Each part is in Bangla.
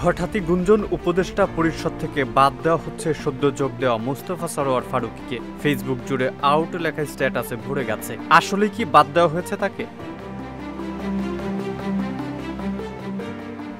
হঠাৎই গুঞ্জন উপদেষ্টা পরিষদ থেকে বাদ দেওয়া হচ্ছে সদ্য যোগ দেওয়া মোস্তফা সরোয়ার ফারুকীকে। ফেসবুক জুড়ে আউট লেখা স্ট্যাটাসে ভরে গেছে। আসলে কি বাদ দেওয়া হয়েছে তাকে?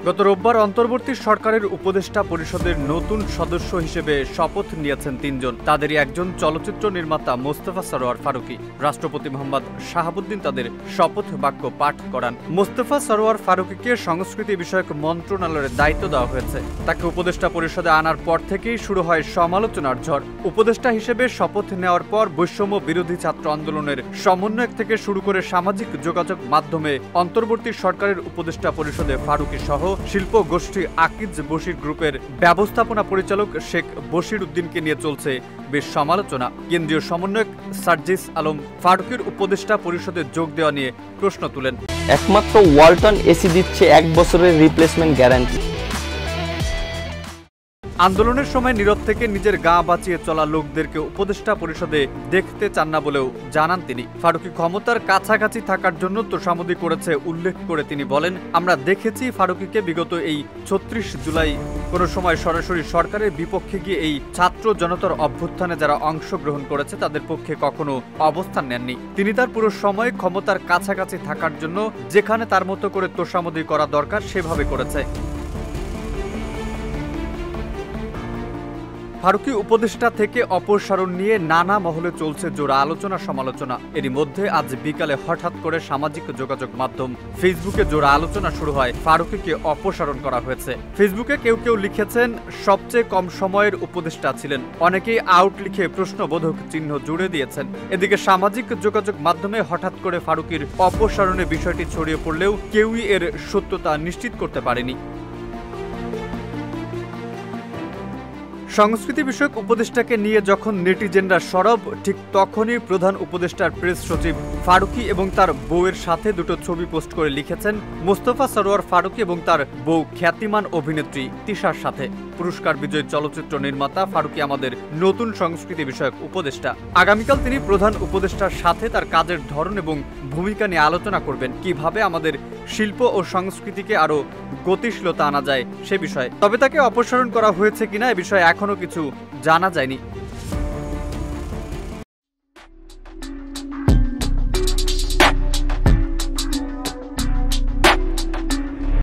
গত রোববার অন্তর্বর্তী সরকারের উপদেষ্টা পরিষদের নতুন সদস্য হিসেবে শপথ নিয়েছেন তিনজন। তাদেরই একজন চলচ্চিত্র নির্মাতা মোস্তফা সরোয়ার ফারুকী। রাষ্ট্রপতি মোহাম্মদ শাহাবুদ্দিন তাদের শপথ বাক্য পাঠ করান। মোস্তফা সরোয়ার ফারুকীকে সংস্কৃতি বিষয়ক মন্ত্রণালয়ের দায়িত্ব দেওয়া হয়েছে। তাকে উপদেষ্টা পরিষদে আনার পর থেকেই শুরু হয় সমালোচনার ঝড়। উপদেষ্টা হিসেবে শপথ নেওয়ার পর বৈষম্য বিরোধী ছাত্র আন্দোলনের সমন্বয়ক থেকে শুরু করে সামাজিক যোগাযোগ মাধ্যমে অন্তর্বর্তী সরকারের উপদেষ্টা পরিষদে ফারুকী সহ শিল্প গোষ্ঠী আকিজ বশির গ্রুপের ব্যবস্থাপনা পরিচালক শেখ বশির উদ্দিনকে নিয়ে চলছে বেশ সমালোচনা। কেন্দ্রীয় সমন্বয়ক সার্জিস আলম ফারুকীর উপদেষ্টা পরিষদে যোগ দেওয়া নিয়ে প্রশ্ন তুলেন। একমাত্র ওয়ালটন এসি দিচ্ছে 1 বছরের রিপ্লেসমেন্ট গ্যারান্টি। আন্দোলনের সময় নীরব থেকে নিজের গা বাঁচিয়ে চলা লোকদেরকে উপদেষ্টা পরিষদে দেখতে চান না বলেও জানান তিনি। ফারুকী ক্ষমতার কাছাকাছি থাকার জন্য তোষামোদি করেছে উল্লেখ করে তিনি বলেন, আমরা দেখেছি ফারুকীকে বিগত এই ৩৬ জুলাই কোনো সময় সরাসরি সরকারের বিপক্ষে গিয়ে এই ছাত্র জনতার অভ্যুত্থানে যারা অংশগ্রহণ করেছে তাদের পক্ষে কখনো অবস্থান নেননি। তিনি তার পুরো সময় ক্ষমতার কাছাকাছি থাকার জন্য যেখানে তার মতো করে তোষামোদি করা দরকার সেভাবে করেছে। ফারুকী উপদেষ্টা থেকে অপসারণ নিয়ে নানা মহলে চলছে জোড়া আলোচনা সমালোচনা। এরই মধ্যে আজ বিকালে হঠাৎ করে সামাজিক যোগাযোগ মাধ্যম ফেসবুকে জোড়া আলোচনা শুরু হয়। ফারুকীকে অপসারণ করা হয়েছে। ফেসবুকে কেউ কেউ লিখেছেন সবচেয়ে কম সময়ের উপদেষ্টা ছিলেন। অনেকেই আউট লিখে প্রশ্নবোধক চিহ্ন জুড়ে দিয়েছেন। এদিকে সামাজিক যোগাযোগ মাধ্যমে হঠাৎ করে ফারুকীর অপসারণের বিষয়টি ছড়িয়ে পড়লেও কেউই এর সত্যতা নিশ্চিত করতে পারেনি। সংস্কৃতি বিষয়ক উপদেষ্টাকে নিয়ে যখন নেটিজেনরা সরব, ঠিক তখনই প্রধান উপদেষ্টার প্রেস সচিব ফারুকী এবং তার বউয়ের সাথে দুটো ছবি পোস্ট করে লিখেছেন, মোস্তফা সরোয়ার ফারুকী এবং তার বউ খ্যাতিমান অভিনেত্রী তিশার সাথে। পুরস্কার বিজয়ী চলচ্চিত্র নির্মাতা ফারুকী আমাদের নতুন সংস্কৃতি বিষয়ক উপদেষ্টা। আগামীকাল তিনি প্রধান উপদেষ্টার সাথে তার কাজের ধরন এবং ভূমিকা নিয়ে আলোচনা করবেন, কিভাবে আমাদের শিল্প ও সংস্কৃতিকে আরো গতিশীলতা আনা যায় সে বিষয়ে। তবে তাকে অপসারণ করা হয়েছে কিনা এ বিষয়ে এখনো কিছু জানা যায়নি।